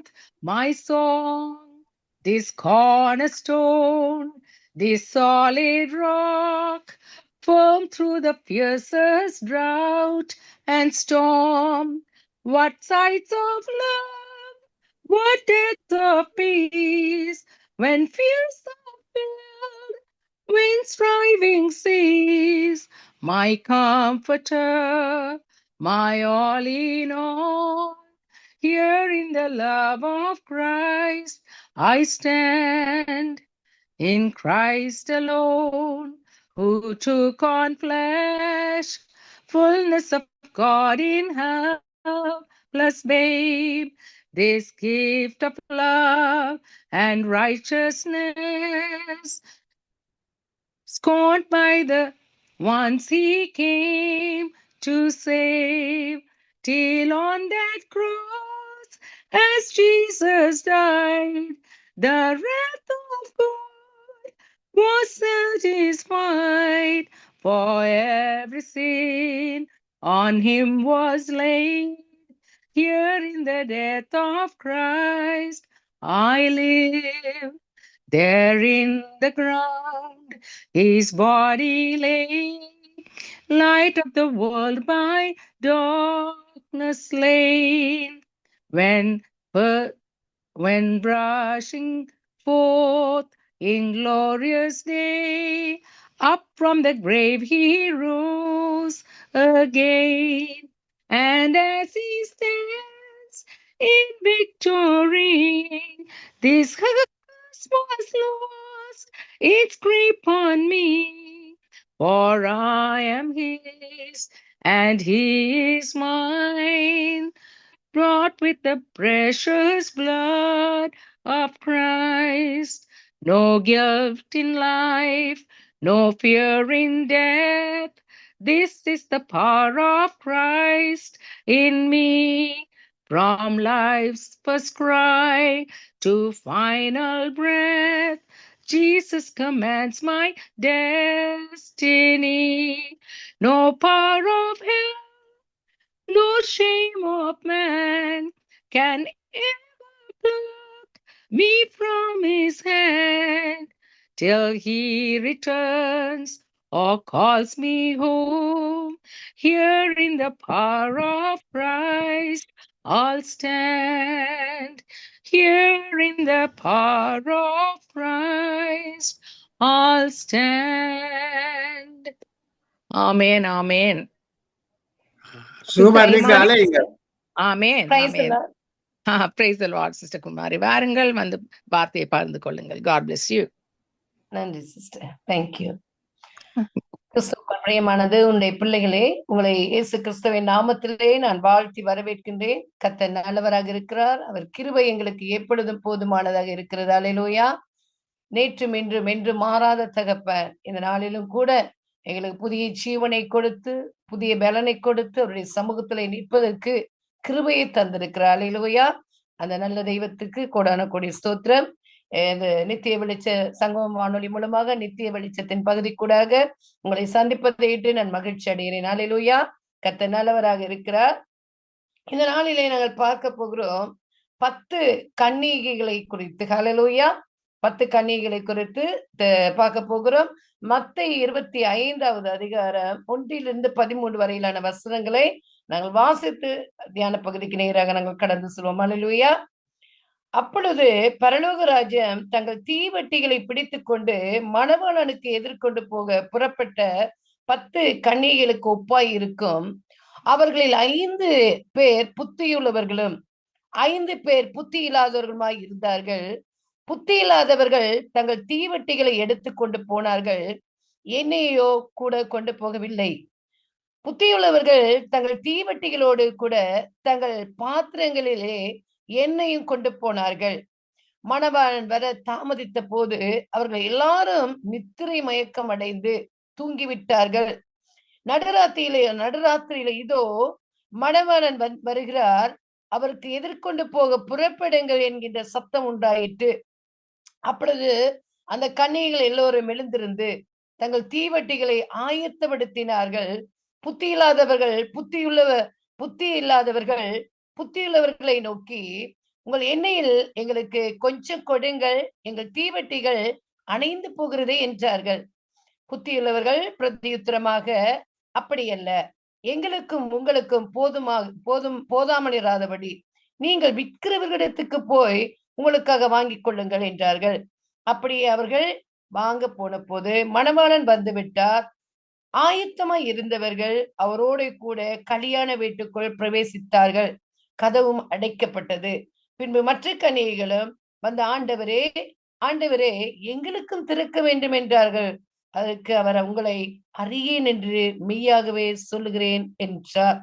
strength, my song, this cornerstone, this solid rock, firm through the fiercest drought and storm. What sights of love, what depths of peace, when fears are filled, when striving cease, my comforter, my all in all. Here in the love of Christ, I stand in Christ alone, who took on flesh, fullness of God in helpless babe, this gift of love and righteousness, scorned by the ones he came to save, till on that cross, as Jesus died, the wrath of God was satisfied, for every sin on him was laid. Here in the death of Christ I live, there in the ground his body lay, light of the world by darkness slain. When, when brushing forth in glorious day, up from the grave he rose again. And as he stands in victory, this curse was lost its grip on me. For I am his, and he is mine, brought with the precious blood of Christ. No guilt in life, no fear in death. This is the power of Christ in me. From life's first cry to final breath, Jesus commands my destiny. No power of hell, no shame of man can ever pluck me from his hand till he returns or calls me home. Here in the power of Christ I'll stand. Here in the power of Christ I'll stand. Amen, amen. சுகமா இருந்தீங்களா? ஆமென், Praise the amen. Lord. Praise the Lord, Sister Kumari. வாருங்கள் வந்து வார்த்தையை பகிர்ந்து கொள்ளுங்கள். God bless you. நன்றி sister, thank you. கிறிஸ்துவுக்குள் பிரியமானது உன்னுடைய பிள்ளைகளே, உங்களை இயேசு கிறிஸ்துவின் நாமத்திலே நான் வாழ்த்தி வரவேற்கின்றேன். கர்த்தர் நல்லவராக இருக்கிறார். அவர் கிருபை எங்களுக்கு எப்பொழுதும் போதுமானதாக இருக்கிறது. அல்லேலூயா. நேற்றும் இன்றும் என்று மாறாத தகப்பன், இந்த நாளிலும் கூட எங்களுக்கு புதிய ஜீவனை கொடுத்து, புதிய பலனை கொடுத்து, அவருடைய சமூகத்திலே நிற்பதற்கு கிருபையை தந்திருக்கிறார். அல்லேலூயா. அந்த நல்ல தெய்வத்துக்கு கோடான கோடி ஸ்தோத்திரம். இது நித்திய வெளிச்ச சங்கமம் வானொலி மூலமாக நித்திய வெளிச்சத்தின் பகுதிக்கூடாக உங்களை சந்திப்பதை இட்டு நான் மகிழ்ச்சி அடைகிறேன். அல்லேலூயா. கர்த்தர் நல்லவராக இருக்கிறார். இந்த நாளிலே நாங்கள் பார்க்க போகிறோம் 10 கன்னிகைகளை குறித்து. அல்லேலூயா. 10 கன்னிகைகளை குறித்து பார்க்க போகிறோம். மத்தேயு 25வது அதிகாரம் 1 13 வரையிலான வசனங்களை நாங்கள் வாசித்து தியான பகுதிக்கு நேராக நாங்கள் கடந்து செல்வோம். அல்லேலூயா. அப்பொழுது பரலோக ராஜ்யம் தங்கள் தீவட்டிகளை பிடித்துக் கொண்டு மணவாளனுக்கு எதிர்கொண்டு போக புறப்பட்ட 10 கன்னிகைகளுக்கு ஒப்பாய் இருக்கும். அவர்களில் 5 பேர் புத்தியுள்ளவர்களும் 5 பேர் புத்தி இல்லாதவர்களுமாய் இருந்தார்கள். புத்தி இல்லாதவர்கள் தங்கள் தீவட்டிகளை எடுத்துக்கொண்டு போனார்கள், என்னையோ கூட கொண்டு போகவில்லை. புத்தியுள்ளவர்கள் தங்கள் தீவட்டிகளோடு கூட தங்கள் பாத்திரங்களிலே எண்ணெயும் கொண்டு போனார்கள். மணவாளன் வர தாமதித்த போது அவர்கள் எல்லாரும் நித்திரை மயக்கம் அடைந்து தூங்கிவிட்டார்கள். நடுராத்திரியில இதோ மணவாளன் வருகிறார், அவருக்கு எதிர்கொண்டு போக புறப்படுங்கள் என்கின்ற சத்தம் உண்டாயிற்று. அப்பொழுது அந்த கன்னிகைகள் எல்லோரும் எழுந்திருந்து தங்கள் தீவட்டிகளை ஆயத்தப்படுத்தினார்கள். புத்தி இல்லாதவர்கள் புத்தியுள்ளவர்களை நோக்கி உங்கள் எண்ணெயில் எங்களுக்கு கொஞ்சம் கொடுங்கள், எங்கள் தீவெட்டிகள் அணைந்து போகிறதே என்றார்கள். புத்தியுள்ளவர்கள் பிரதியுத்தரமாக, அப்படியல்ல, எங்களுக்கும் உங்களுக்கும் போதாமல் இராதபடி நீங்கள் விற்கிறவர்களிடத்துக்கு போய் உங்களுக்காக வாங்கிக் கொள்ளுங்கள் என்றார்கள். அப்படியே அவர்கள் வாங்க போன போது மணவாளன் வந்து விட்டார். ஆயத்தமாய் இருந்தவர்கள் அவரோட கூட கல்யாண வீட்டுக்குள் பிரவேசித்தார்கள். கதவும் அடைக்கப்பட்டது. பின்பு மற்ற கன்னிகைகளும் வந்து, ஆண்டவரே, ஆண்டவரே, எங்களுக்கும் திறக்க வேண்டும் என்றார்கள். அதற்கு அவர், உங்களை அறியேன் என்று மெய்யாகவே சொல்லுகிறேன் என்றார்.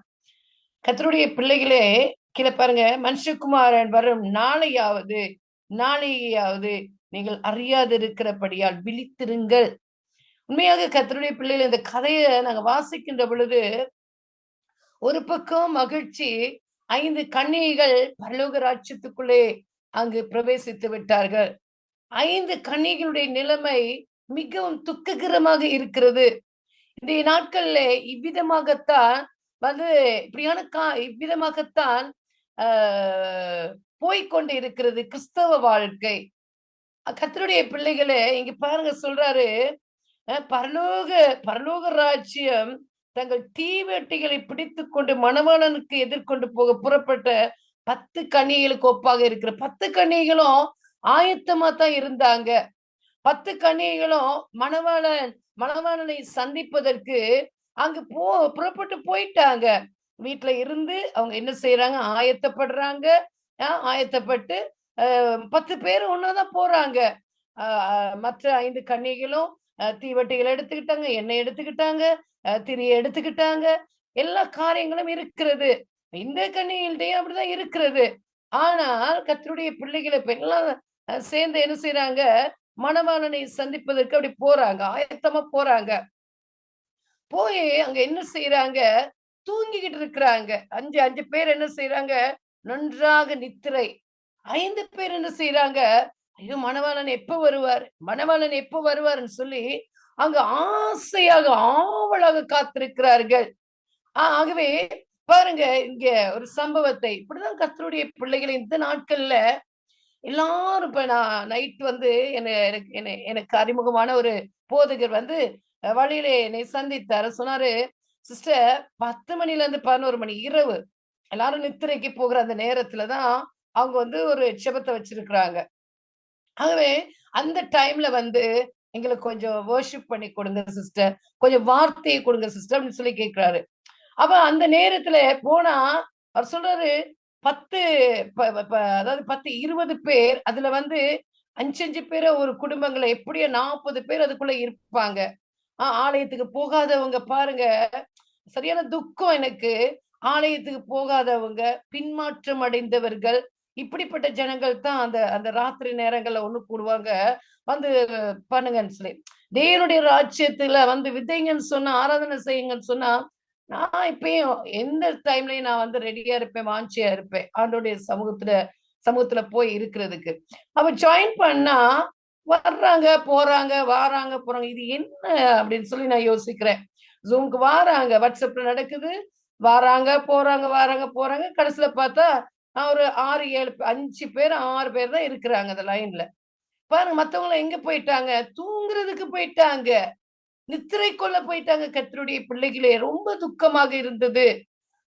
கர்த்தருடைய பிள்ளைகளே, கீழே பாருங்க, மனுஷகுமாரன் வரும் நாளையாவது நீங்கள் அறியாதிருக்கிறபடியால் விழித்திருங்கள். உண்மையாக கர்த்தருடைய பிள்ளைகள், இந்த கதையை நாங்க வாசிக்கின்ற பொழுது ஒரு பக்கம் மகிழ்ச்சி, 5 கன்னிகைகள் பரலோக ராஜ்யத்துக்குள்ளே அங்கு பிரவேசித்து விட்டார்கள். 5 கன்னிகளுடைய நிலைமை மிகவும் துக்ககரமாக இருக்கிறது. இன்றைய நாட்கள்ல இவ்விதமாகத்தான் இவ்விதமாகத்தான் போய்கொண்டு இருக்கிறது கிறிஸ்தவ வாழ்க்கை. கர்த்தருடைய பிள்ளைகளே, இங்க பாருங்க, சொல்றாரு, பரலோக ராஜ்யம் தங்கள் தீவெட்டிகளை பிடித்துக் கொண்டு மணவாளனுக்கு எதிர்கொண்டு போக புறப்பட்ட 10 கன்னிகைகளுக்கு ஒப்பாக இருக்கிற 10 கன்னிகைகளும் ஆயத்தமா தான் இருந்தாங்க. 10 கன்னிகைகளும் மணவாளனை சந்திப்பதற்கு அங்கு புறப்பட்டு போயிட்டாங்க. வீட்டுல இருந்து அவங்க என்ன செய்யறாங்க, ஆயத்தப்பட்டு 10 பேர் ஒன்னாதான் போறாங்க. மற்ற 5 கன்னிகைகளும் தீவட்டிகள் எடுத்துக்கிட்டாங்க, எண்ணெய் எடுத்துக்கிட்டாங்க, திரியை எடுத்துக்கிட்டாங்க. எல்லா காரியங்களும் இருக்கிறது. இந்த கன்னிகைகள்டையும் அப்படிதான் இருக்கிறது. ஆனால் கர்த்தருடைய பிள்ளைகளை இப்ப எல்லாம் சேர்ந்து என்ன செய்யறாங்க, மணவாளனை சந்திப்பதற்கு அப்படி போறாங்க, ஆயத்தமா போறாங்க. போய் அங்க என்ன செய்யறாங்க, தூங்கிக்கிட்டு இருக்கிறாங்க. 5 பேர் என்ன செய்யறாங்க, நன்றாக நித்திரை. 5 பேர் என்ன செய்யறாங்க, ஐயோ, மணவாளன் எப்ப வருவார்ன்னு சொல்லி அங்க ஆசையாக ஆவலாக காத்திருக்கிறார்கள். ஆகவே பாருங்க, இங்க ஒரு சம்பவத்தை, இப்படிதான் கர்த்தருடைய பிள்ளைகளை இந்த நாட்கள்ல எல்லாரும், இப்ப நான் நைட் வந்து எனக்கு அறிமுகமான ஒரு போதகர் வந்து வழியிலே என்னை சந்தித்தாரு. சொன்னாரு, சிஸ்டர், 10 மணில இருந்து 11 மணி இரவு எல்லாரும் நித்திரைக்கு போகிற அந்த நேரத்துலதான் அவங்க வந்து ஒரு ஜெபத்தை வச்சிருக்கிறாங்க. ஆகவே அந்த டைம்ல வந்து எங்களுக்கு கொஞ்சம் வர்ஷிப் பண்ணி கொடுங்க சிஸ்டர், கொஞ்சம் வார்த்தையை கொடுங்க சிஸ்டர் அப்படின்னு சொல்லி கேட்கிறாரு. அப்ப அந்த நேரத்துல போனா அவர் சொல்றாரு, 10 அதாவது 10 20 பேர், அதுல வந்து 5 பேரை ஒரு குடும்பங்களை, எப்படியோ 40 பேர் அதுக்குள்ள இருப்பாங்க. ஆலயத்துக்கு போகாதவங்க பாருங்க, சரியான துக்கம் எனக்கு. ஆலயத்துக்கு போகாதவங்க, பின்மாற்றம் அடைந்தவர்கள், இப்படிப்பட்ட ஜனங்கள் தான் அந்த ராத்திரி நேரங்கள்ல ஒண்ணு கூடுவாங்க. வந்து பண்ணுங்கன்னு சொல்லி, தேவனுடைய ராஜ்யத்துல வந்து விதைங்கன்னு சொன்னா, ஆராதனை செய்யுங்கன்னு சொன்னா, நான் இப்பயும் எந்த டைம்லயும் நான் வந்து ரெடியா இருப்பேன், வாஞ்சியா இருப்பேன் ஆண்டோடைய சமூகத்துல போய் இருக்கிறதுக்கு. அப்ப ஜாயின் பண்ணா வர்றாங்க, போறாங்க, போறாங்க. இது என்ன அப்படின்னு சொல்லி நான் யோசிக்கிறேன். ஜூம்க்கு வாராங்க, வாட்ஸ்அப்ல நடக்குது, போறாங்க. கடைசியில பார்த்தா ஒரு 5 பேர் 6 பேர் தான் இருக்கிறாங்க அந்த லைன்ல. பாருங்க, மத்தவங்க எங்க போயிட்டாங்க, தூங்குறதுக்கு போயிட்டாங்க, நித்திரை கொள்ள போயிட்டாங்க. கர்த்தருடைய பிள்ளைகளே, ரொம்ப துக்கமாக இருந்தது.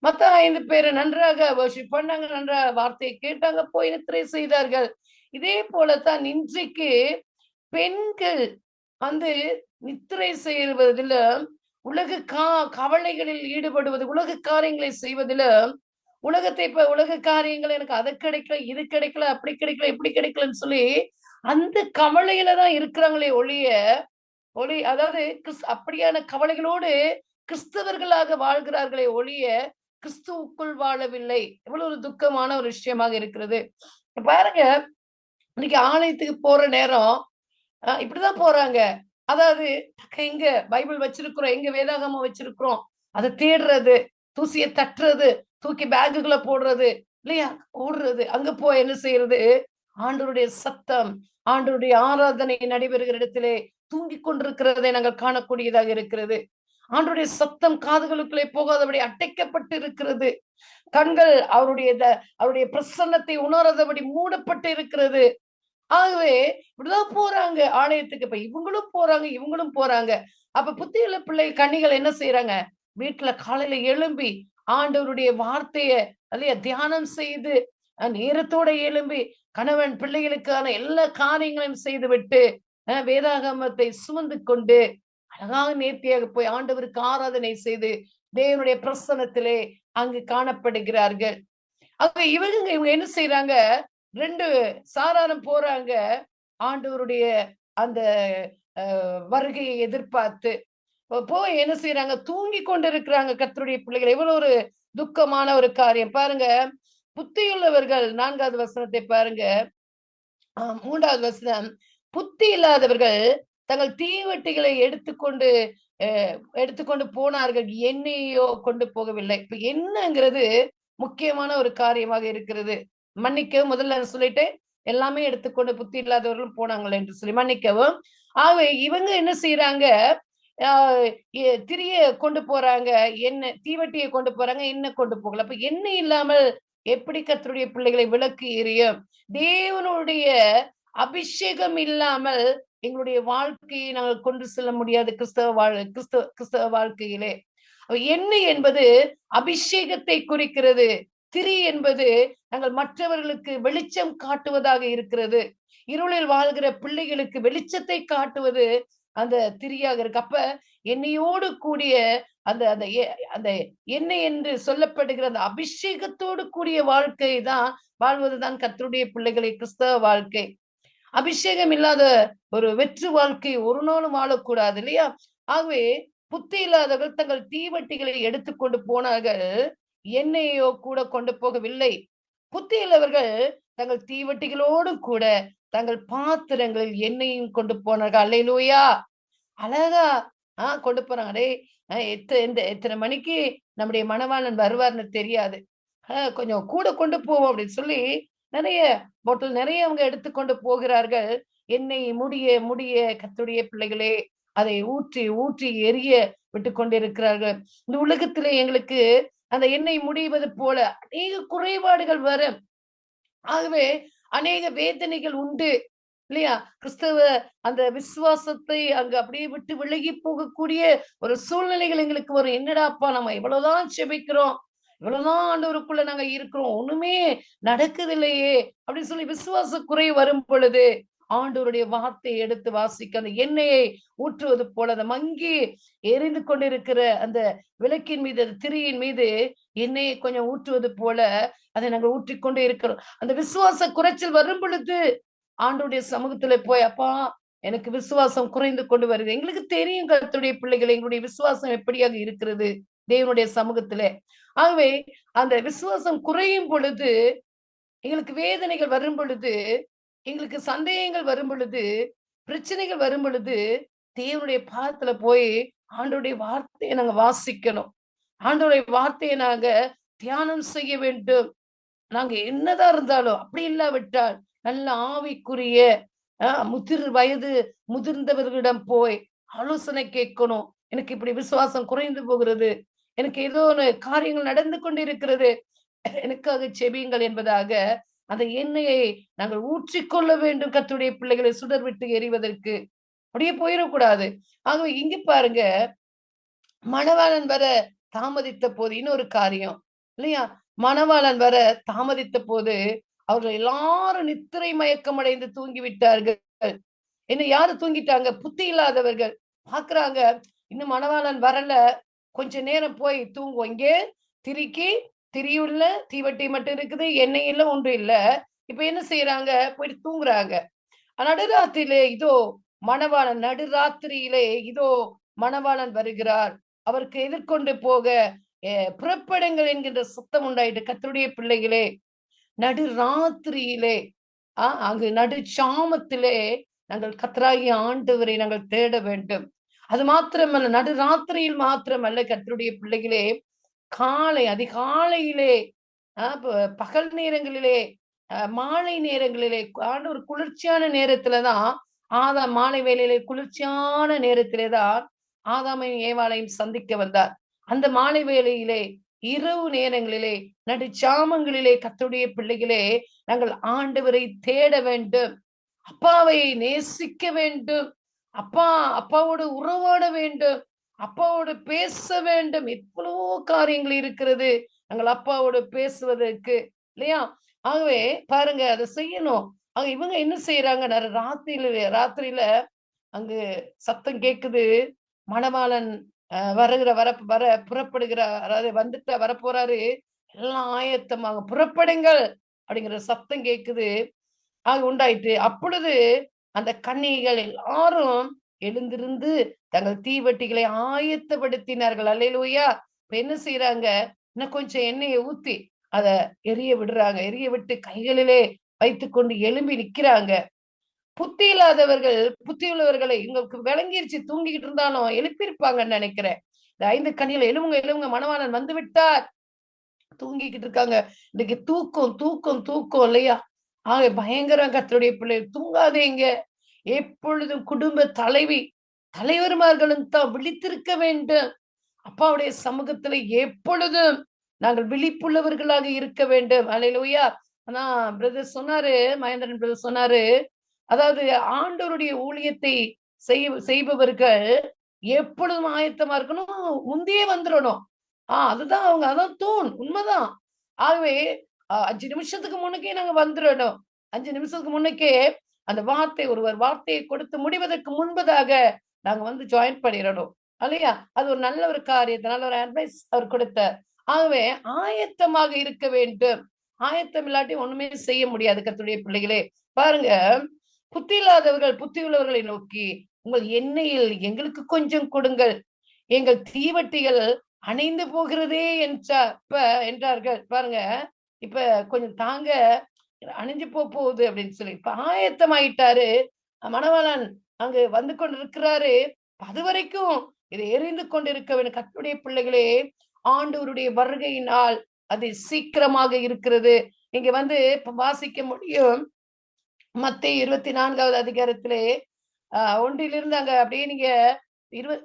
மத்த 5 பேர் நன்றாக வர்ஷிப் பண்ணாங்க, நன்றாக வார்த்தையை கேட்டாங்க, போய் நித்திரை செய்தார்கள். இதே போலத்தான் இன்றைக்கு பெண்கள் வந்து நித்திரை செய்வதில, உலக கவலைகளில் ஈடுபடுவது, உலக காரியங்களை செய்வதில, உலக காரியங்கள், எனக்கு அது கிடைக்கல, இது கிடைக்கல, அப்படி கிடைக்கல, இப்படி கிடைக்கலன்னு சொல்லி அந்த கவலையில தான் இருக்கிறாங்களே அதாவது அப்படியான கவலைகளோடு கிறிஸ்தவர்களாக வாழ்கிறார்களே ஒழிய கிறிஸ்துவுக்குள் வாழவில்லை. எவ்வளவு ஒரு துக்கமான ஒரு விஷயமாக இருக்கிறது. பாருங்க, இன்னைக்கு ஆலயத்துக்கு போற நேரம் இப்படிதான் போறாங்க. அதாவது எங்க பைபிள் வச்சிருக்கிறோம், எங்க வேதாகமம் வச்சிருக்கிறோம், அதை தேடுறது, தூசியை தட்டுறது, தூக்கி பேக்குகளை போடுறது இல்லையா, ஓடுறது. அங்க போய் என்ன செய்யறது, ஆண்டவருடைய சத்தம், ஆண்டவருடைய ஆராதனை நடைபெறுகிற இடத்திலே தூங்கிக் கொண்டிருக்கிறதை நாங்கள் காணக்கூடியதாக இருக்கிறது. ஆண்டவருடைய சத்தம் காதுகளுக்குள்ளே போகாதபடி அடைக்கப்பட்டு இருக்கிறது. கண்கள் அவருடைய பிரசன்னத்தை உணராதபடி மூடப்பட்டு இருக்கிறது. ஆகவே இப்படிதான் போறாங்க ஆலயத்துக்கு. இப்ப இவங்களும் போறாங்க. அப்ப புத்தியுள்ள பிள்ளை கன்னிகள் என்ன செய்யறாங்க? வீட்டுல காலையில எழும்பி ஆண்டவருடைய வார்த்தைய அல்லையா தியானம் செய்து நேரத்தோட எழும்பி கணவன் பிள்ளைகளுக்கான எல்லா காரியங்களையும் செய்து விட்டு வேதாகமத்தை சுமந்து கொண்டு அழகாக நேர்த்தியாக போய் ஆண்டவருக்கு ஆராதனை செய்து தேவனுடைய பிரசன்னத்திலே அங்கு காணப்படுகிறார்கள். அப்ப இவங்க என்ன செய்யறாங்க? 2 சாராரும் போறாங்க ஆண்டவருடைய அந்த வருகையை எதிர்பார்த்து. போய் என்ன செய்யறாங்க? தூங்கி கொண்டு இருக்கிறாங்க கர்த்தருடைய பிள்ளைகள். எவ்வளவு ஒரு துக்கமான ஒரு காரியம் பாருங்க. புத்தியுள்ளவர்கள் 4வது வசனத்தை பாருங்க. 3வது வசனம், புத்தி இல்லாதவர்கள் தங்கள் தீவட்டிகளை எடுத்துக்கொண்டு போனார்கள், எண்ணெயோ கொண்டு போகவில்லை. இப்ப என்னங்கிறது முக்கியமான ஒரு காரியமாக இருக்கிறது. மன்னிக்கவும், முதல்ல சொல்லிட்டு எல்லாமே எடுத்துக்கொண்டு புத்தி இல்லாதவர்களும் போனாங்கள் என்று சொல்லி மன்னிக்கவும். ஆகவே இவங்க என்ன செய்யறாங்க? திரிய கொண்டு போறாங்க, எண்ணெய் தீவட்டியை கொண்டு போறாங்க, எண்ணெய் கொண்டு போகல. அப்ப எண்ணெய் இல்லாமல் எப்படி கர்த்தருடைய பிள்ளைகளை விளக்கு எரியும்? தேவனுடைய அபிஷேகம் இல்லாமல் எங்களுடைய வாழ்க்கையை நாங்கள் கொண்டு செல்ல முடியாது கிறிஸ்தவ வாழ்க்கையிலே. எண்ணெய் என்பது அபிஷேகத்தை குறிக்கிறது. திரி என்பது நாங்கள் மற்றவர்களுக்கு வெளிச்சம் காட்டுவதாக இருக்கிறது. இருளில் வாழ்கிற பிள்ளைகளுக்கு வெளிச்சத்தை காட்டுவது அந்த திரியாக இருக்கு. அப்ப எண்ணெயோடு கூடிய அந்த எண்ணெய் என்று சொல்லப்படுகிற அந்த அபிஷேகத்தோடு கூடிய வாழ்க்கை தான் வாழ்வதுதான் கர்த்தருடைய பிள்ளைகளை கிறிஸ்தவ வாழ்க்கை. அபிஷேகம் இல்லாத ஒரு வெற்று வாழ்க்கை ஒரு நாளும் வாழக்கூடாது இல்லையா? ஆகவே புத்தி இல்லாதவர்கள் தங்கள் தீவட்டிகளை எடுத்துக்கொண்டு போனார்கள், எண்ணெயோ கூட கொண்டு போகவில்லை. புத்தி உள்ளவர்கள் தங்கள் தீவட்டிகளோடு கூட தங்கள் பாத்திரங்களில் எண்ணெயும் கொண்டு போனார்கள். அல்லேலூயா! அழகா கொண்டு போறாங்க. எத்தனை மணிக்கு நம்முடைய மணவாளன் வருவார்னு தெரியாது, கொஞ்சம் கூட கொண்டு போவோம் அப்படின்னு சொல்லி நிறைய பாட்டில் நிறைய அவங்க எடுத்துக்கொண்டு போகிறார்கள். எண்ணெய் முடிய கர்த்தருடைய பிள்ளைகளே அதை ஊற்றி எரிய விட்டு கொண்டிருக்கிறார்கள். இந்த உலகத்திலே எங்களுக்கு அந்த எண்ணெய் முடிவது போல அநேக குறைபாடுகள் வரும். ஆகவே அநேக வேதனைகள் உண்டு இல்லையா? கிறிஸ்தவ அந்த விசுவாசத்தை அங்க அப்படியே விட்டு விலகி போகக்கூடிய ஒரு சூழ்நிலைகள் எங்களுக்கு வரும். என்னடாப்பா, நம்ம எவ்வளவுதான் செபிக்கிறோம், இவ்வளவுதான் ஆண்டவருக்குள்ள நாங்க இருக்கிறோம், ஒண்ணுமே நடக்குது இல்லையே அப்படின்னு சொல்லி விசுவாச குறை வரும் பொழுது ஆண்டவருடைய வார்த்தையை எடுத்து வாசிக்க அந்த எண்ணெயை ஊற்றுவது போல அந்த மங்கி எரிந்து கொண்டிருக்கிற அந்த விளக்கின் மீது, அந்த திரியின் மீது எண்ணெயை கொஞ்சம் ஊற்றுவது போல அதை நாங்கள் ஊற்றிக்கொண்டே இருக்கிறோம். அந்த விசுவாச குறைச்சல் வரும் பொழுது ஆண்டவருடைய சமூகத்துல போய், அப்பா எனக்கு விசுவாசம் குறைந்து கொண்டு வருது. எங்களுக்கு தெரியும் கர்த்தருடைய பிள்ளைகள் எங்களுடைய விசுவாசம் எப்படியாக இருக்கிறது தேவனுடைய சமூகத்துல. ஆகவே அந்த விசுவாசம் குறையும் பொழுது, எங்களுக்கு வேதனைகள் வரும் பொழுது, எங்களுக்கு சந்தேகங்கள் வரும் பொழுது, பிரச்சனைகள் வரும் பொழுது, தேவனுடைய பாதத்துல போய் ஆண்டவருடைய வார்த்தையை நாங்க வாசிக்கணும். ஆண்டவருடைய வார்த்தையை நாங்க தியானம் செய்ய வேண்டும். நாங்க என்னதான் இருந்தாலும், அப்படி இல்லாவிட்டால் நல்ல ஆவிக்குரிய வயது முதிர்ந்தவர்களிடம் போய் ஆலோசனை கேட்கணும். எனக்கு இப்படி விசுவாசம் குறைந்து போகிறது, எனக்கு ஏதோ ஒரு காரியங்கள் நடந்து கொண்டிருக்கிறது, எனக்காக செபியுங்கள் என்பதாக அந்த எண்ணெயை நாங்கள் ஊற்றிக்கொள்ள வேண்டும். கர்த்தருடைய பிள்ளைகளை சுடர் விட்டு எறிவதற்கு அப்படியே போயிடக்கூடாது. ஆகவே இங்க பாருங்க, மணவாளன் வர தாமதித்த போது இன்னொரு காரியம் இல்லையா? மணவாளன் வர தாமதித்த போது அவர்கள் எல்லாரும் நித்திரை மயக்கம் அடைந்து தூங்கி விட்டார்கள். என்ன யாரு தூங்கிட்டாங்க? புத்தி இல்லாதவர்கள் பாக்குறாங்க, இன்னும் மணவாளன் வரல, கொஞ்ச நேரம் போய் தூங்குவோம். இங்கே திரியுள்ள தீவட்டி மட்டும் இருக்குது, எண்ணெய் இல்ல, ஒன்று இல்ல. இப்ப என்ன செய்யறாங்க? போயிட்டு தூங்குறாங்க. நடுராத்திரியிலே இதோ நடுராத்திரியிலே இதோ மணவாளன் வருகிறார், அவருக்கு எதிர்கொண்டு போக புறப்படுங்கள் என்கின்ற சத்தம் உண்டாயிட்டு. கர்த்தருடைய பிள்ளைகளே, நடுராத்திரியிலே அங்கு நடுச்சாமத்திலே நாங்கள் கர்த்தராகிய ஆண்டவரை நாங்கள் தேட வேண்டும். அது மாத்திரமல்ல, நடுராத்திரியில் மாத்திரமல்ல கர்த்தருடைய பிள்ளைகளே, அதிகாலையிலே, பகல் நேரங்களிலே, மாலை நேரங்களிலே, ஒரு குளிர்ச்சியான நேரத்துலதான் மாலை வேளையிலே குளிர்ச்சியான நேரத்திலேதான் ஆதாமையும் ஏவாளையும் சந்திக்க வந்தார். அந்த மாலை வேளையிலே, இரவு நேரங்களிலே, நடுச்சாமங்களிலே கர்த்தருடைய பிள்ளைகளே, நாங்கள் ஆண்டவரை தேட வேண்டும், அப்பாவை நேசிக்க வேண்டும், அப்பாவோடு உறவாட வேண்டும், அப்பாவோடு பேச வேண்டும். எவ்வளவோ காரியங்கள் இருக்கிறது நாங்கள் அப்பாவோடு பேசுவதற்கு, இல்லையா? ஆகவே பாருங்க, அதை செய்யணும். ஆக இவங்க என்ன செய்யறாங்க, ராத்திரியில அங்கு சத்தம் கேக்குது. மணவாளன் வர புறப்படுகிறார், அதாவது வந்துட்டு வரப்போறாரு, எல்லாம் ஆயத்தமாக புறப்படுங்கள் அப்படிங்கிற சத்தம் கேக்குது. ஆக உண்டாயிற்று. அப்பொழுது அந்த கன்னிகைகள் எல்லாரும் எழுந்திருந்து தங்கள் தீவட்டிகளை ஆயத்தப்படுத்தினார்கள். அல்லேலூயா. இப்ப என்ன செய்யறாங்க, இன்னும் கொஞ்சம் எண்ணெயை ஊத்தி அத எரிய விடுறாங்க. எரிய விட்டு கைகளிலே வைத்துக்கொண்டு எழும்பி நிக்கிறாங்க. புத்தி இல்லாதவர்கள் புத்தி உள்ளவர்களை இவங்களுக்கு விளங்கிருச்சு, தூங்கிக்கிட்டு இருந்தாலும் எழுப்பியிருப்பாங்கன்னு நினைக்கிறேன். இந்த 5 கன்னிகள் எழுவுங்க, மணவாளன் வந்து விட்டார். தூங்கிக்கிட்டு இருக்காங்க. இன்னைக்கு தூக்கம் தூக்கம் தூக்கம் இல்லையா? ஆக பயங்கரம். கர்த்தருடைய பிள்ளைகள் தூங்காதீங்க. எப்பொழுதும் குடும்ப தலைவர்மார்களும் தான் விழித்திருக்க வேண்டும். அப்பாவுடைய சமூகத்துல எப்பொழுதும் நாங்கள் விழிப்புள்ளவர்களாக இருக்க வேண்டும். அல்லேலூயா. ஆனா பிரதர் சொன்னாரு, மகேந்திரன் பிரதர் சொன்னாரு, அதாவது ஆண்டவருடைய ஊழியத்தை செய்பவர்கள் எப்பொழுதும் ஆயத்தமா இருக்கணும், முந்தையே வந்துடணும். அதுதான் அவங்க, அதான் தூண். உண்மைதான். ஆகவே 5 நிமிஷத்துக்கு முன்னுக்கே நாங்க வந்துடணும். 5 நிமிஷத்துக்கு முன்னுக்கே அந்த ஒருவர் வார்த்தையை கொடுத்து முடிவதற்கு முன்பதாக நாங்க வந்து ஜாயின் பண்ணிடணும், இல்லையா? அது ஒரு நல்ல ஒரு காரியத்தை, நல்ல ஒரு அட்வைஸ் அவர் கொடுத்தார். ஆகவே ஆயத்தமாக இருக்க வேண்டும். ஆயத்தம் இல்லாட்டி ஒண்ணுமே செய்ய முடியாது. கர்த்தருடைய பிள்ளைகளே பாருங்க, புத்தி இல்லாதவர்கள் புத்தி உள்ளவர்களை நோக்கி, உங்கள் எண்ணெயில் எங்களுக்கு கொஞ்சம் கொடுங்கள், எங்கள் தீவட்டிகள் அணைந்து போகிறதே என்றார்கள். பாருங்க, இப்ப கொஞ்சம் தாங்க, அணைஞ்சு போகுது அப்படின்னு சொல்லி இப்ப ஆயத்தமாயிட்டாரு மணவாளன். அங்கு வந்து கொண்டிருக்கிறாரு. அது வரைக்கும் இதை எரிந்து கொண்டிருக்க வேண்டும். கர்த்தருடைய பிள்ளைகளே, ஆண்டவருடைய வருகையினால் அது சீக்கிரமாக இருக்கிறது. நீங்க வந்து வாசிக்க முடியும். மத்தேயு 24வது அதிகாரத்திலே 1 அங்க அப்படியே நீங்க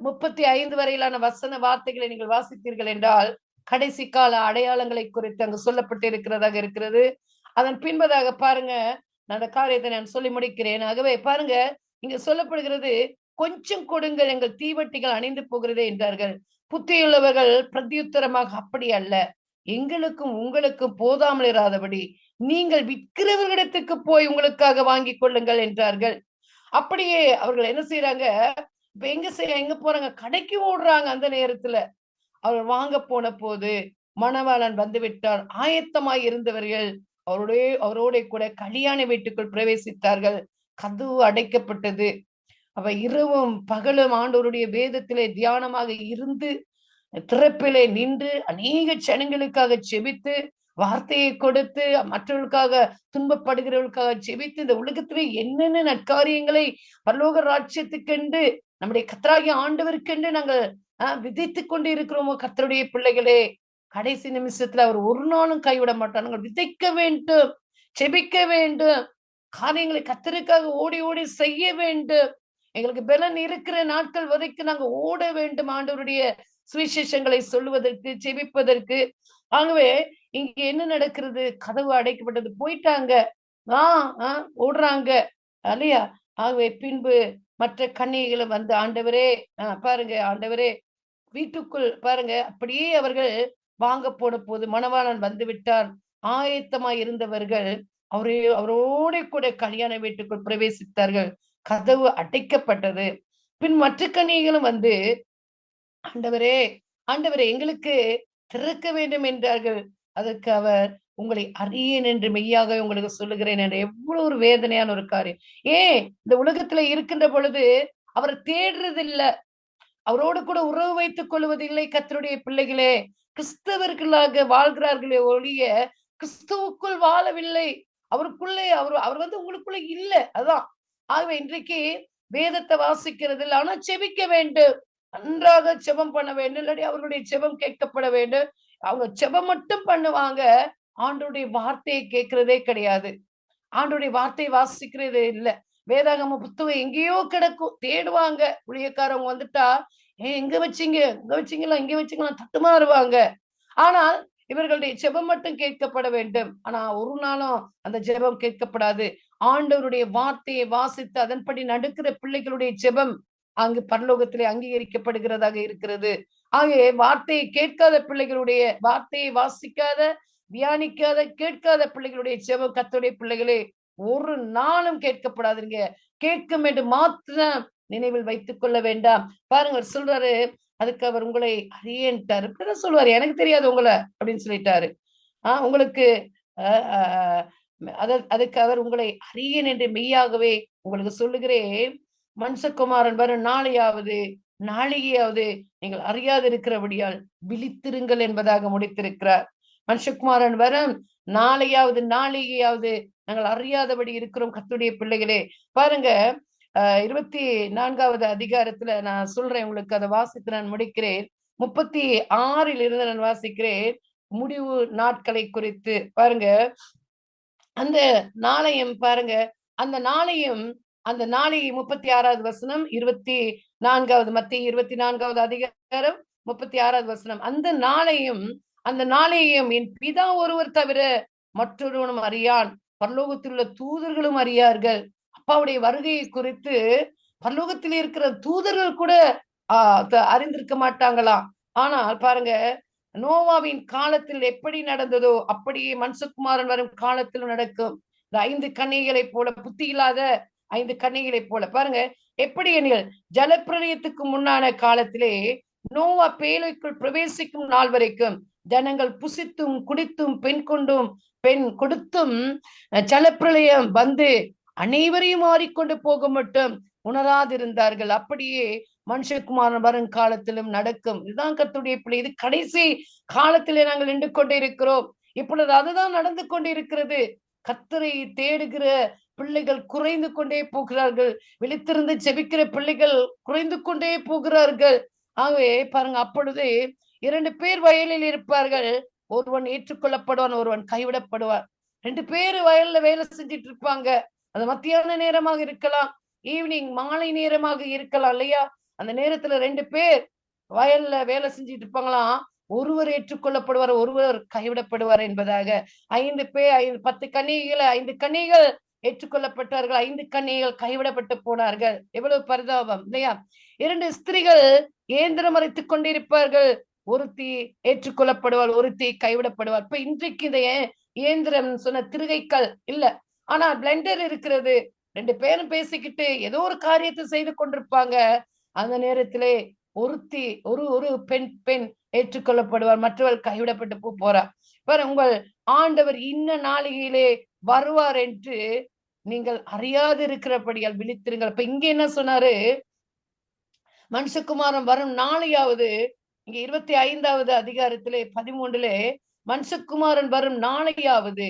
35 வரையிலான வசன வார்த்தைகளை நீங்கள் வாசித்தீர்கள் என்றால், கடைசி கால அடையாளங்களை குறித்து அங்கு சொல்லப்பட்டு இருக்கிறது. அதன் பின்பதாக பாருங்க, அந்த காரியத்தை நான் சொல்லி முடிக்கிறேன். ஆகவே பாருங்க, இங்க சொல்லப்படுகிறது, கொஞ்சம் கொடுங்கள், எங்கள் தீவட்டிகள் அணைந்து போகிறதே என்றார்கள். புத்தியுள்ளவர்கள் பிரதியுத்தரமாக, அப்படி அல்ல, எங்களுக்கும் உங்களுக்கும் போதாமல் இராதபடி நீங்கள் விற்கிறவர்களிடத்துக்கு போய் உங்களுக்காக வாங்கி கொள்ளுங்கள் என்றார்கள். அப்படியே அவர்கள் என்ன செய்யறாங்க, இப்ப எங்க போறாங்க, கடைக்கு ஓடுறாங்க. அந்த நேரத்துல அவர் வாங்க போன போது மணவாளன் வந்து விட்டார். ஆயத்தமாய் இருந்தவர்கள் அவரோட கூட கல்யாண வீட்டுக்குள் பிரவேசித்தார்கள். கதவு அடைக்கப்பட்டது. அவ இரவும் பகலும் ஆண்டவருடைய வேதத்திலே தியானமாக இருந்து, திறப்பிலே நின்று, அநேக ஜனங்களுக்காக செபித்து, வார்த்தையை கொடுத்து, மற்றவர்களுக்காக துன்பப்படுகிறவர்களுக்காக செபித்து, இந்த உலகத்திலே என்னென்ன நற்காரியங்களை பரலோக ராஜ்யத்துக்கென்று நம்முடைய கர்த்தராகிய ஆண்டவருக்கென்று நாங்கள் விதைத்துக் கொண்டு இருக்கிறோமோ கர்த்தருடைய பிள்ளைகளே, கடைசி நிமிஷத்துல அவர் ஒரு நாளும் கைவிட மாட்டார். நாங்கள் விதைக்க வேண்டும், செபிக்க வேண்டும், காரியங்களை கர்த்தருக்காக ஓடி ஓடி செய்ய வேண்டும். எங்களுக்கு பலன் இருக்கிற நாட்கள் வரைக்கும் நாங்க ஓட வேண்டும், ஆண்டவருடைய சுவிசேஷங்களை சொல்லுவதற்கு, செபிப்பதற்கு. ஆகவே இங்க என்ன நடக்கிறது, கதவு அடைக்கப்பட்டது, போயிட்டாங்க, ஓடுறாங்க, இல்லையா? ஆகவே பின்பு மற்ற கன்னிகைகளும் வந்து, ஆண்டவரே பாருங்க, ஆண்டவரே வீட்டுக்குள் பாருங்க, அப்படியே அவர்கள் வாங்க போன போது மணவாளன் வந்து விட்டார். ஆயத்தமாய் இருந்தவர்கள் அவரோட கூட கல்யாண வீட்டுக்குள் பிரவேசித்தார்கள். கதவு அடைக்கப்பட்டது. பின் மற்ற கன்னிகைகளும் வந்து, ஆண்டவரே ஆண்டவரே எங்களுக்கு திறக்க வேண்டும் என்றார்கள். அதற்கு அவர், உங்களை அறியேன் என்று மெய்யாக உங்களுக்கு சொல்லுகிறேன் என்ற. எவ்வளவு ஒரு வேதனையான ஒரு காரியம். இந்த உலகத்துல இருக்கின்ற பொழுது அவரை தேடுறதில்லை, அவரோடு கூட உறவு வைத்துக் கொள்வதில்லை. கர்த்தருடைய பிள்ளைகளே, கிறிஸ்தவர்களாக வாழ்கிறார்களே ஒழிய கிறிஸ்துவுக்குள் வாழவில்லை. அவருக்குள்ளே அவர் வந்து உங்களுக்குள்ள இல்லை. அதான். ஆகவே இன்றைக்கு வேதத்தை வாசிக்கிறது இல்லை, ஆனா செபிக்க வேண்டும், நன்றாக செபம் பண்ண வேண்டும், இல்லாட்டி அவர்களுடைய செபம் கேட்கப்பட வேண்டும். அவங்க செபம் மட்டும் பண்ணுவாங்க, ஆண்டவருடைய வார்த்தையை கேட்கிறதே கிடையாது, ஆண்டவருடைய வார்த்தையை வாசிக்கிறதே இல்லை. வேதாகம புத்தகம் எங்கேயோ கிடக்கும், தேடுவாங்க. ஊழியக்காரவங்க வந்துட்டா எங்க வச்சீங்களா இங்க வச்சீங்களா தட்டுமாறுவாங்க. ஆனால் இவர்களுடைய ஜெபம் மட்டும் கேட்கப்பட வேண்டும். ஆனா ஒரு நாளும் அந்த ஜெபம் கேட்கப்படாது. ஆண்டவருடைய வார்த்தையை வாசித்து அதன்படி நடக்கிற பிள்ளைகளுடைய ஜெபம் அங்கு பரலோகத்திலே அங்கீகரிக்கப்படுகிறதாக இருக்கிறது. ஆகவே வார்த்தையை கேட்காத பிள்ளைகளுடைய, வார்த்தையை வாசிக்காத, தியானிக்காத, கேட்காத பிள்ளைகளுடைய ஜெபம் கர்த்தருடைய பிள்ளைகளே ஒரு நாளும் கேட்கப்படாதுங்க. கேட்கும் என்று மாத்திரம் நினைவில் வைத்துக் கொள்ள வேண்டாம். பாருங்க அவர் சொல்றாரு, அதுக்கு அவர் உங்களை அறியேன்ட்டாரு. இப்படிதான் சொல்லுவாரு, எனக்கு தெரியாது உங்களை அப்படின்னு சொல்லிட்டாரு. உங்களுக்கு அதுக்கு அவர் உங்களை அறியேன் என்று மெய்யாகவே உங்களுக்கு சொல்லுகிறேன், மனுஷகுமாரன் வரும் நாளையாவது நீங்கள் அறியாது இருக்கிறபடியால் விழித்திருங்கள் என்பதாக முடித்திருக்கிறார். மனுஷகுமாரன் வரும் நாளையாவது நாங்கள் அறியாதபடி இருக்கிறோம் கர்த்தருடைய பிள்ளைகளே. பாருங்க 24வது அதிகாரத்துல நான் சொல்றேன் உங்களுக்கு, அதை வாசித்து நான் முடிக்கிறேன். 36 இருந்து நான் வாசிக்கிறேன். முடிவு நாட்களை குறித்து பாருங்க. அந்த நாளையும் பாருங்க, அந்த நாளையும் 36வது வசனம், 24வது மத்திய 24வது அதிகாரம் 36வது வசனம். அந்த நாளையும் என் பிதா ஒருவர் தவிர மற்றொருவனும் அறியான், பரலோகத்தில் உள்ள தூதர்களும் அறியார்கள். அப்பாவுடைய வருகையை குறித்து பரலோகத்தில் இருக்கிற தூதர்கள் கூட அறிந்திருக்க மாட்டாங்களாம். ஆனால் பாருங்க, நோவாவின் காலத்தில் எப்படி நடந்ததோ அப்படியே மனுஷகுமாரன் வரும் காலத்திலும் நடக்கும். இந்த 5 கன்னிகளை போல, புத்தி இல்லாத 5 கன்னிகளை போல. பாருங்க எப்படி எனில், ஜலப்பிரளயத்துக்கு முன்னான காலத்திலே நோவா பேழைக்குள் பிரவேசிக்கும் நாள் வரைக்கும் ஜனங்கள் புசித்தும் குடித்தும் பெண் கொடுத்தும் ஜலப்பிரளயம் வந்து அனைவரையும் மாறிக்கொண்டு போக மட்டும் உணராதிருந்தார்கள். அப்படியே மனுஷகுமாரன் வரும் காலத்திலும் நடக்கும். இதுதான் கர்த்தருடைய பிள்ளை. இது கடைசி காலத்திலே நாங்கள் நின்று கொண்டே இருக்கிறோம். இப்பொழுது அதுதான் நடந்து கொண்டிருக்கிறது. கர்த்தரை தேடுகிற பிள்ளைகள் குறைந்து கொண்டே போகிறார்கள். விழித்திருந்து ஜெபிக்கிற பிள்ளைகள் குறைந்து கொண்டே போகிறார்கள். ஆகவே பாருங்க, அப்பொழுது 2 பேர் வயலில் இருப்பார்கள். ஒருவன் ஏற்றுக்கொள்ளப்படுவான், ஒருவன் கைவிடப்படுவார். 2 பேர் வயல்ல வேலை செஞ்சிட்டு இருப்பாங்க. அது மத்தியான நேரமாக இருக்கலாம், ஈவினிங் மாலை நேரமாக இருக்கலாம் இல்லையா? அந்த நேரத்துல 2 பேர் வயல்ல வேலை செஞ்சிட்டு இருப்பாங்களாம். ஒருவர் ஏற்றுக்கொள்ளப்படுவார், ஒருவர் கைவிடப்படுவார் என்பதாக. 10 கன்னிகைகள், 5 கன்னிகள் ஏற்றுக்கொள்ளப்பட்டார்கள், 5 கன்னிகள் கைவிடப்பட்டு போனார்கள். எவ்வளவு பரிதாபம் இல்லையா? 2 ஸ்திரீகள் இயந்திரம் அரைத்துக் கொண்டிருப்பார்கள். ஒருத்தி ஏற்றுக்கொள்ளப்படுவாள், ஒருத்தி கைவிடப்படுவாள். இப்ப இன்றைக்கு இந்த இயந்திரம் சொன்ன திருகைக்கல் இல்ல, ஆனா பிளெண்டர் இருக்கிறது. 2 பேரும் பேசிக்கிட்டு ஏதோ ஒரு காரியத்தை செய்து கொண்டிருப்பாங்க. அந்த நேரத்திலே ஒருத்தி ஒரு பெண் ஏற்றுக்கொள்ளப்படுவார், மற்றவள் கைவிடப்பட்டு போறார். பாரு, உங்கள் ஆண்டவர் இன்ன நாளிகையிலே வருவார் என்று நீங்கள் அறியாது இருக்கிறபடியால் விழித்திருங்கள். இப்ப இங்க என்ன சொன்னாரு? மனுஷகுமாரன் வரும் நாளையாவது, இங்க 25வது அதிகாரத்திலே 13 மனுஷகுமாரன் வரும் நாளையாவது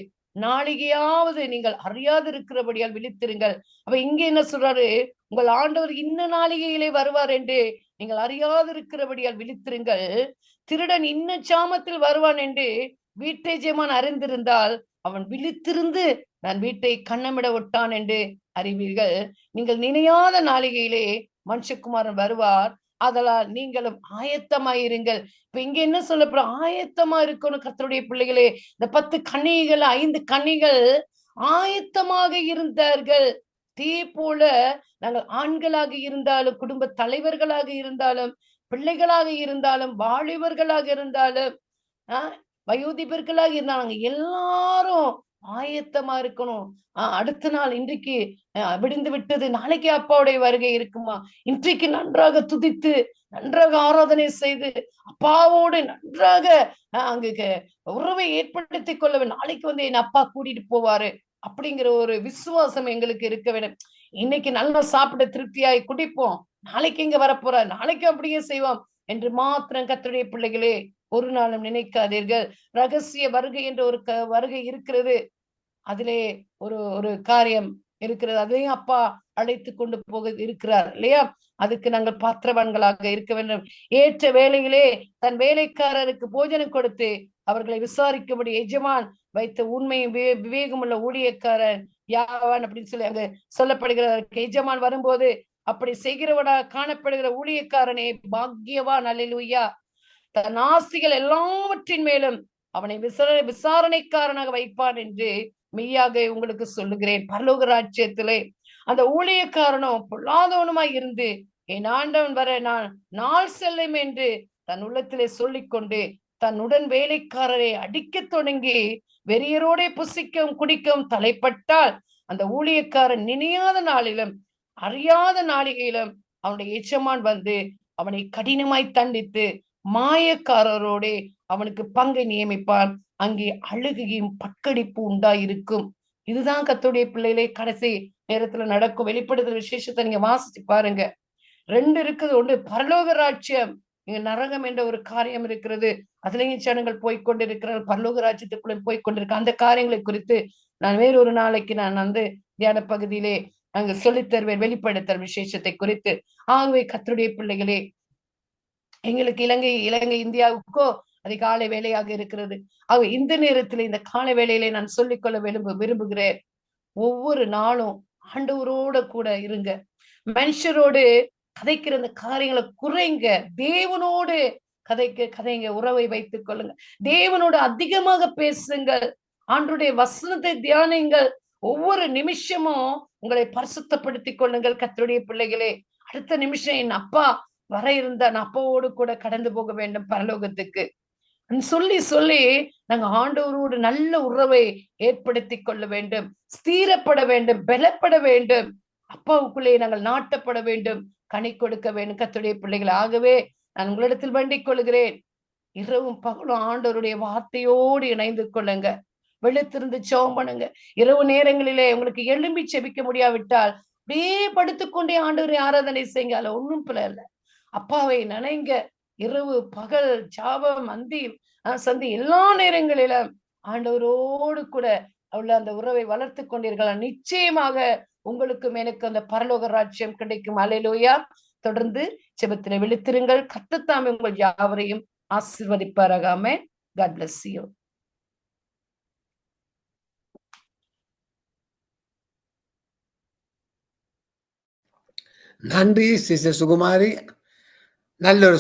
நீங்கள் அறியாது இருக்கிறபடியால் விழித்திருங்கள். அப்ப இங்க என்ன சொல்றாரு? உங்கள் ஆண்டவர் இன்ன நாளிகையிலே வருவார் என்று நீங்கள் அறியாது இருக்கிறபடியால் விழித்திருங்கள். திருடன் இன்ன சாமத்தில் வருவான் என்று வீட்டை ஜெமான் அறிந்திருந்தால் அவன் விழித்திருந்து நான் வீட்டை கண்ணமிட விட்டான் என்று அறிவீர்கள். நீங்கள் நினையாத நாளிகையிலே மனுஷகுமாரன் வருவார், அதனால் நீங்களும் ஆயத்தமாயிருங்கள். இப்ப இங்க என்ன சொல்லப்படும்? ஆயத்தமா இருக்கணும் கர்த்தருடைய பிள்ளைகளே. இந்த 10 கன்னிகள், 5 கன்னிகள் ஆயத்தமாக இருந்தார்கள். தீ போல நாங்கள் ஆண்களாக இருந்தாலும், குடும்ப தலைவர்களாக இருந்தாலும், பிள்ளைகளாக இருந்தாலும், வாலிபர்களாக இருந்தாலும், வயோதிபர்களாக இருந்தாலும் எல்லாரும் ஆயத்தமா இருக்கணும். அடுத்த நாள் இன்றைக்கு விடிந்து விட்டது, நாளைக்கு அப்பாவுடைய வருகை இருக்குமா? இன்றைக்கு நன்றாக துதித்து, நன்றாக ஆராதனை செய்து, அப்பாவோடு நன்றாக அங்கு உறவை ஏற்படுத்திக் கொள்ள, நாளைக்கு வந்து என் அப்பா கூட்டிட்டு போவாரு அப்படிங்கிற ஒரு விசுவாசம் எங்களுக்கு இருக்க வேண்டும். இன்னைக்கு நல்லா சாப்பிட திருப்தியாய் குடிப்போம், நாளைக்கு இங்க வரப்போற, நாளைக்கு அப்படியே செய்வோம் என்று மாத்திரம் கர்த்தருடைய பிள்ளைகளே ஒரு நாளும் நினைக்காதீர்கள். ரகசிய வருகை என்ற ஒரு வருகை இருக்கிறது. அதிலே ஒரு காரியம் இருக்கிறது. அதையும் அப்பா அழைத்து கொண்டு போக இருக்கிறார் இல்லையா? அதுக்கு நாங்கள் பாத்திரவான்களாக இருக்க வேண்டும். ஏற்ற வேளையிலே தன் வேலைக்காரருக்கு போஜனம் கொடுத்து அவர்களை விசாரிக்கும்படி எஜமான் வைத்த உண்மையும் விவேகமுள்ள ஊழியக்காரன் யாவான் அப்படின்னு சொல்லி அங்க சொல்லப்படுகிறார். எஜமான் வரும்போது அப்படி செய்கிறவனா காணப்படுகிற ஊழியக்காரனே பாக்கியவான். அல்லேலூயா. தன் ஆசிகள் எல்லாவற்றின் மேலும் அவனை விசாரணைக்காரனாக வைப்பான் என்று மெய்யாக உங்களுக்கு சொல்லுகிறேன். பரலோக ராஜ்யத்திலே அந்த ஊழியக்காரனும் பொல்லாதவனுமாய் இருந்து என் ஆண்டவன் வர நான் நாள் செல்லும் என்று தன் உள்ளத்திலே சொல்லிக்கொண்டு தன்னுடன் வேலைக்காரரை அடிக்க தொடங்கி வெறியரோடே புசிக்கவும் குடிக்கவும் தலைப்பட்டால் அந்த ஊழியக்காரன் நினையாத நாளிலும் அறியாத நாளிகையிலும் அவனுடைய எஜமான் வந்து அவனை கடினமாய் தண்டித்து மாயக்காரரோடே அவனுக்கு பங்கை நியமிப்பான். அங்கே அழுகையும் பட்கடிப்பு உண்டாயிருக்கும். இதுதான் கர்த்தருடைய பிள்ளைகளே கடைசி நேரத்துல நடக்கும். வெளிப்படுத்துற விசேஷத்தை நீங்க வாசிச்சு பாருங்க. 2 இருக்குது. ஒன்று பரலோக ராஜ்யம், இங்க நரகம் என்ற ஒரு காரியம் இருக்கிறது. அதுலயும் ஜனங்கள் போய்கொண்டிருக்கிறார்கள். பரலோக ராஜ்யத்துக்குள்ள போய்கொண்டிருக்க அந்த காரியங்களை குறித்து நான் வேறொரு நாளைக்கு நான் வந்து தியான பகுதியிலே அங்கு சொல்லித் தருவேன், வெளிப்படுத்தல் விசேஷத்தை குறித்து. ஆகவே கர்த்தருடைய பிள்ளைகளே, எங்களுக்கு இலங்கை இந்தியாவுக்கோ அதிகாலை வேலையாக இருக்கிறது. ஆக இந்த நேரத்தில் இந்த காலை வேளையிலே நான் சொல்லிக்கொள்ள விரும்புகிறேன். ஒவ்வொரு நாளும் ஆண்டவரோட கூட இருங்க. மனுஷரோடு கதைக்கிற அந்த காரியங்களை குறைங்க. தேவனோடு கதைங்க, உறவை வைத்துக் கொள்ளுங்க. தேவனோடு அதிகமாக பேசுங்கள். ஆண்டவருடைய வசனத்தை தியானிங்கள். ஒவ்வொரு நிமிஷமும் உங்களை பரிசுத்தப்படுத்திக் கொள்ளுங்கள் கர்த்தருடைய பிள்ளைகளே. அடுத்த நிமிஷம் என் அப்பா வர இருந்தா நான் அப்பாவோடு கூட கடந்து போக வேண்டும் பரலோகத்துக்கு சொல்லி சொல்லி நாங்க ஆண்டவரோடு நல்ல உறவை ஏற்படுத்தி கொள்ள வேண்டும், ஸ்திரப்பட வேண்டும், பலப்பட வேண்டும், அப்பாவுக்குள்ளே நாங்கள் நாட்டப்பட வேண்டும், கனி கொடுக்க வேண்டும் கர்த்தருடைய பிள்ளைகள். ஆகவே நான் உங்களிடத்தில் வேண்டிக் கொள்கிறேன், இரவும் பகலும் ஆண்டவருடைய வார்த்தையோடு இணைந்து கொள்ளுங்க. வெளுத்திருந்து ஜெபம் பண்ணுங்க. இரவு நேரங்களிலே உங்களுக்கு எழும்பி செபிக்க முடியாவிட்டால் அப்படியே படுத்துக்கொண்டே ஆண்டவரை ஆராதனை செய்யுங்க. அதுல ஒண்ணும் பிள்ளை இல்லை. அப்பாவை நினைங்க. இரவு பகல் ஜாபம் சந்தி எல்லா நேரங்களிலும் ஆண்டவரோடு கூட உள்ள அந்த உறவை வளர்த்து கொண்டீர்கள். நிச்சயமாக உங்களுக்கும் எனக்கு அந்த பரலோக ராஜ்யம் கிடைக்கும். அல்லேலூயா. தொடர்ந்து ஜெபத்திலே விழித்திருங்கள். கர்த்தர் தாமே உங்கள் யாவரையும் ஆசீர்வதிப்பாராக. ஆமென். God bless you. நன்றி சிஸ்டர் சுகுமாரி. நல்ல ஒரு